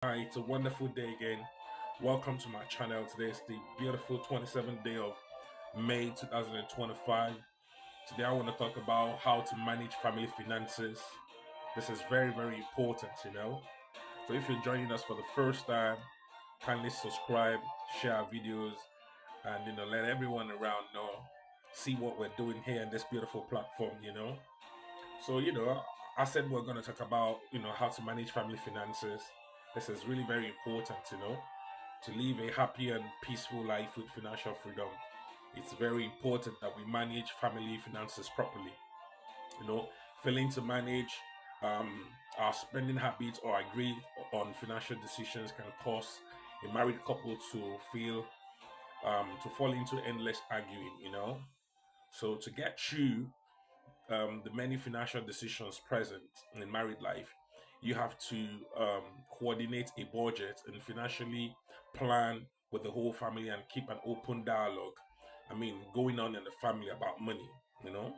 Hi, it's a wonderful day again. Welcome to my channel. Today is the beautiful 27th day of May 2025. Today I want to talk about how to manage family finances. This is very important. So if you're joining us for the first time, kindly subscribe, share our videos, and let everyone around know, see what we're doing here in this beautiful platform. So, I said we're going to talk about, how to manage family finances. This is really very important, to live a happy and peaceful life with financial freedom. It's very important that we manage family finances properly. You know, Failing to manage our spending habits or agree on financial decisions can cause a married couple to fall into endless arguing. So to get through the many financial decisions present in married life, you have to coordinate a budget and financially plan with the whole family and keep an open dialogue. Going on in the family about money. You know,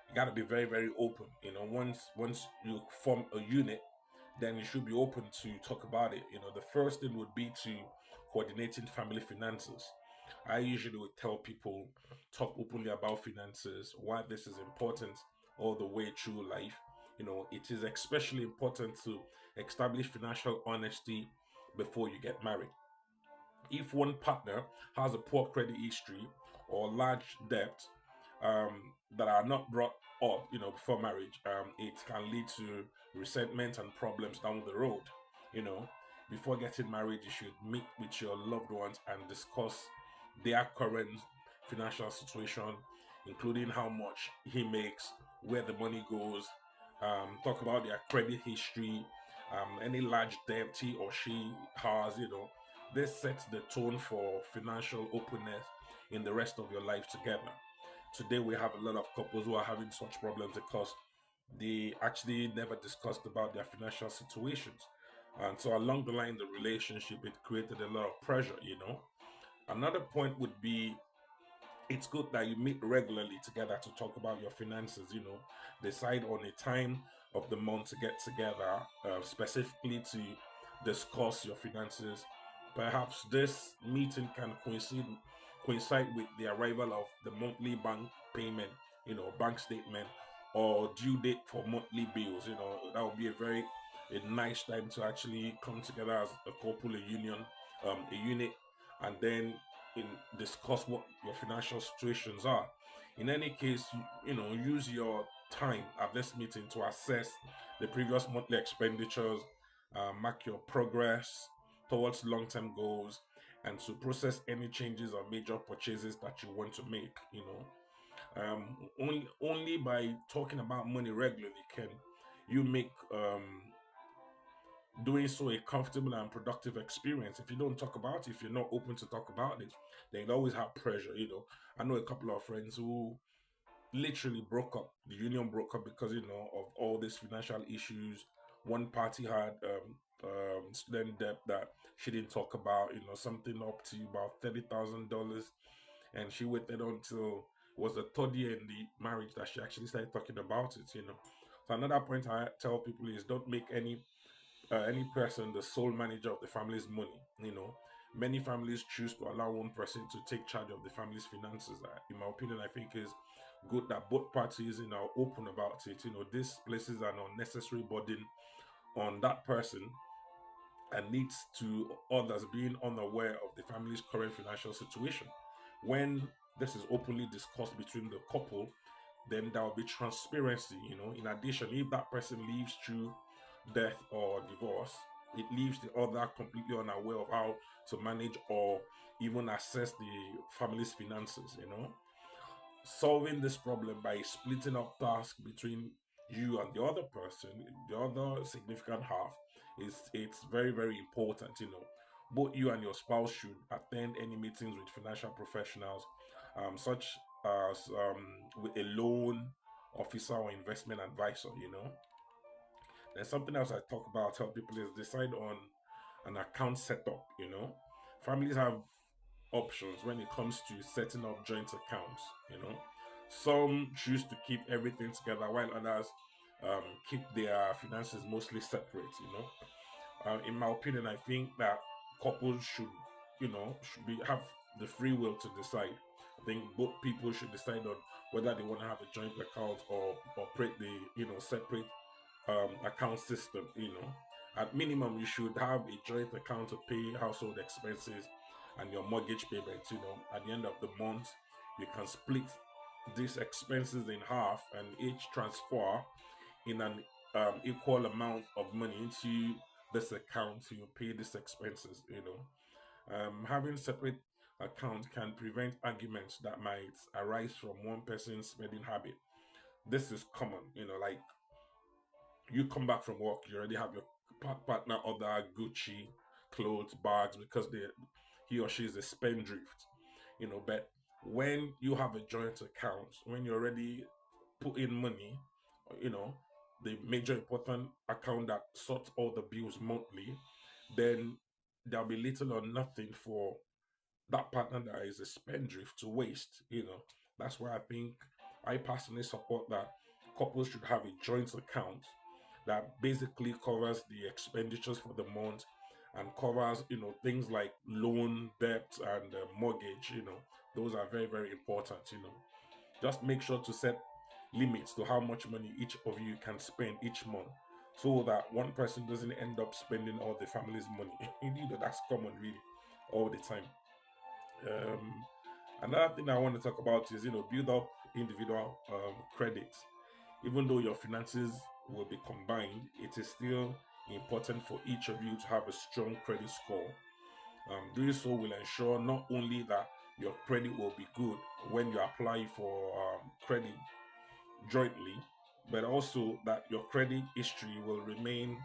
you got to be very open. Once you form a unit, then you should be open to talk about it. The first thing would be to coordinating family finances. I usually would tell people talk openly about finances, why this is important all the way through life. It is especially important to establish financial honesty before you get married. If one partner has a poor credit history or large debt that are not brought up, before marriage, it can lead to resentment and problems down the road. You know, Before getting married, you should meet with your loved ones and discuss their current financial situation, including how much he makes, where the money goes. Talk about their credit history, any large debt he or she has. This sets the tone for financial openness in the rest of your life together. Today, we have a lot of couples who are having such problems because they actually never discussed about their financial situations. And so, along the line, the relationship, it created a lot of pressure. Another point would be it's good that you meet regularly together to talk about your finances. Decide on a time of the month to get together, specifically to discuss your finances. Perhaps this meeting can coincide with the arrival of the monthly bank payment, bank statement, or due date for monthly bills. That would be a nice time to actually come together as a couple, a unit, and then discuss what your financial situations are. In any case, use your time at this meeting to assess the previous monthly expenditures, mark your progress towards long-term goals, and to process any changes or major purchases that you want to make. Only by talking about money regularly can you make doing so a comfortable and productive experience. If you don't talk about it, if you're not open to talk about it, then you always have pressure. I know a couple of friends who literally broke up. The union broke up because of all these financial issues. One party had student debt that she didn't talk about. Something up to about $30,000, and she waited until it was the third year in the marriage that she actually started talking about it. So another point I tell people is don't make any person the sole manager of the family's money. Many families choose to allow one person to take charge of the family's finances. In my opinion, I think is good that both parties are open about it. This places an unnecessary burden on that person and leads to others being unaware of the family's current financial situation. When this is openly discussed between the couple, then there will be transparency. In addition, if that person lives through death or divorce, it leaves the other completely unaware of how to manage or even assess the family's finances. Solving this problem by splitting up tasks between you and the other person, the other significant half, it's very important. Both you and your spouse should attend any meetings with financial professionals, such as with a loan officer or investment advisor. There's something else I talk about, tell people is decide on an account setup. Families have options when it comes to setting up joint accounts. Some choose to keep everything together while others keep their finances mostly separate. In my opinion, I think that couples should, should be have the free will to decide. I think both people should decide on whether they want to have a joint account or operate the, separate account system. At minimum, you should have a joint account to pay household expenses and your mortgage payments. At the end of the month, you can split these expenses in half and each transfer in an equal amount of money into this account to pay these expenses. Having separate accounts can prevent arguments that might arise from one person's spending habit. This is common, like you come back from work, you already have your partner order Gucci clothes, bags because he or she is a spendthrift. But when you have a joint account, when you already put in money, you know, the major important account that sorts all the bills monthly, then there'll be little or nothing for that partner that is a spendthrift to waste. That's why I personally support that couples should have a joint account that basically covers the expenditures for the month and covers things like loan debt and mortgage. Those are very very important. Just make sure to set limits to how much money each of you can spend each month so that one person doesn't end up spending all the family's money. That's common really all the time. um, Another thing I want to talk about is build up individual credit. Even though your finances will be combined, it is still important for each of you to have a strong credit score. Doing so will ensure not only that your credit will be good when you apply for credit jointly, but also that your credit history will remain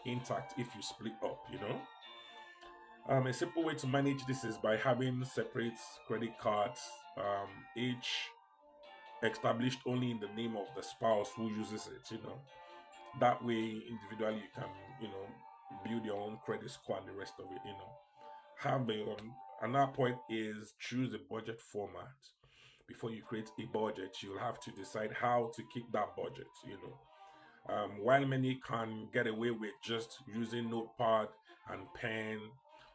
intact if you split up. A simple way to manage this is by having separate credit cards, each established only in the name of the spouse who uses it. That way, individually, you can, build your own credit score and the rest of it. Have a, another point is choose a budget format. Before you create a budget, you'll have to decide how to keep that budget. While many can get away with just using notepad and pen,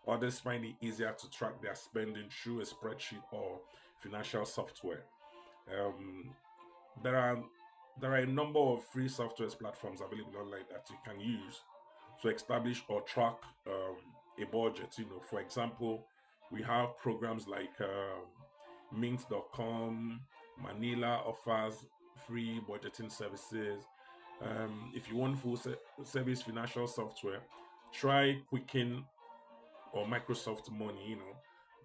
others find it easier to track their spending through a spreadsheet or financial software. Um, there are a number of free software platforms available online that you can use to establish or track a budget. For example, we have programs like Mint.com. Manila offers free budgeting services. If you want full service financial software, try Quicken or Microsoft Money.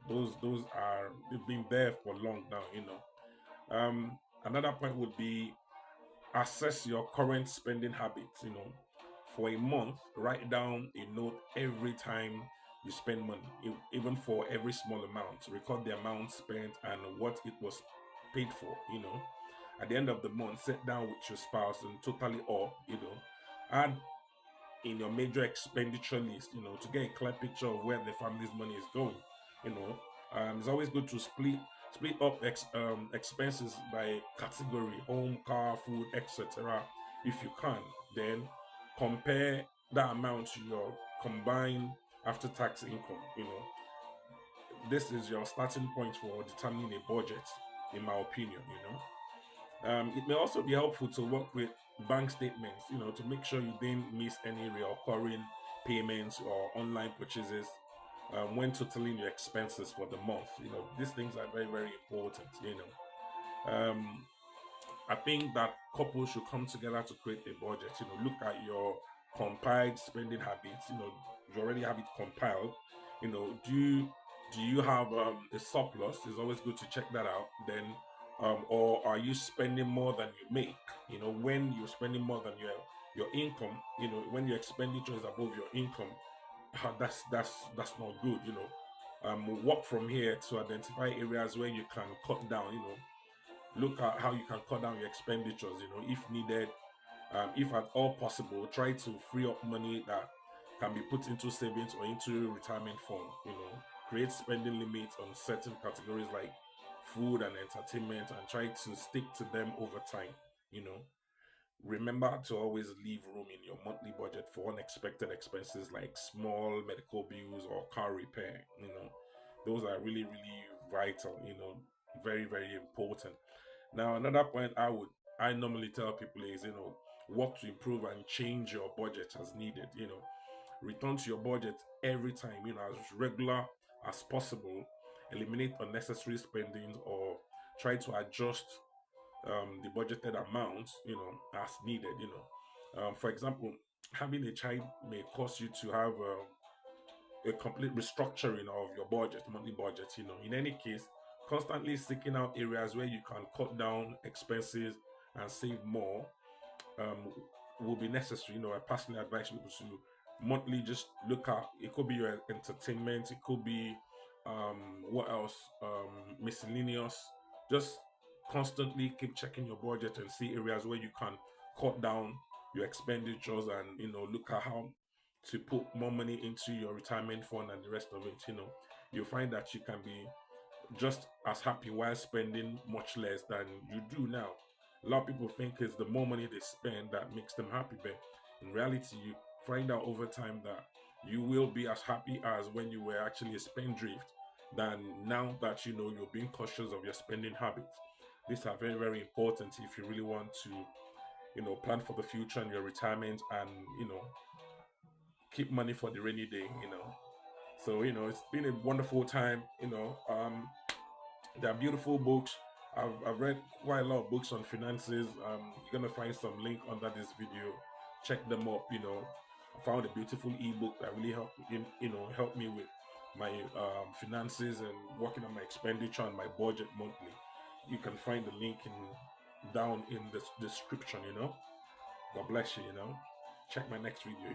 Those are they've been there for long now. Another point would be assess your current spending habits. For a month, write down a note every time you spend money, even for every small amount. Record the amount spent and what it was paid for. At the end of the month, sit down with your spouse and totally up. Add in your major expenditure list. To get a clear picture of where the family's money is going. It's always good to split up expenses by category: home, car, food, etc. If you can, then compare that amount to your combined after tax income. This is your starting point for determining a budget, in my opinion. It may also be helpful to work with bank statements, to make sure you didn't miss any recurring payments or online purchases when totaling your expenses for the month. These things are very, very important. Um, I think that couples should come together to create a budget. Look at your compiled spending habits. You already have it compiled. Do you have a surplus? It's always good to check that out. Then, or are you spending more than you make? When you're spending more than your income, when your expenditure is above your income, that's not good. Work from here to identify areas where you can cut down. Look at how you can cut down your expenditures. If needed, if at all possible, try to free up money that can be put into savings or into retirement fund. Create spending limits on certain categories like food and entertainment and try to stick to them over time. you know Remember to always leave room in your monthly budget for unexpected expenses like small medical bills or car repair. Those are really, really vital, very, very important. Now, another point I normally tell people is, work to improve and change your budget as needed. Return to your budget every time, as regular as possible. Eliminate unnecessary spending or try to adjust the budgeted amounts, as needed. For example, having a child may cause you to have a complete restructuring of your budget, monthly budget. In any case, constantly seeking out areas where you can cut down expenses and save more um, will be necessary. I personally advise people to monthly just look at, it could be your entertainment, it could be what else, miscellaneous. Just constantly keep checking your budget and see areas where you can cut down your expenditures, and look at how to put more money into your retirement fund and the rest of it. You'll find that you can be just as happy while spending much less than you do now. A lot of people think it's the more money they spend that makes them happy, but in reality, you find out over time that you will be as happy as when you were actually a spendthrift than now that you're being cautious of your spending habits. These are very, very important if you really want to, plan for the future and your retirement, and keep money for the rainy day. So it's been a wonderful time. They're beautiful books. I've read quite a lot of books on finances. You're gonna find some link under this video. Check them up. I found a beautiful ebook that really helped me with my finances and working on my expenditure and my budget monthly. You can find the link down in the description. God bless you. Check my next video.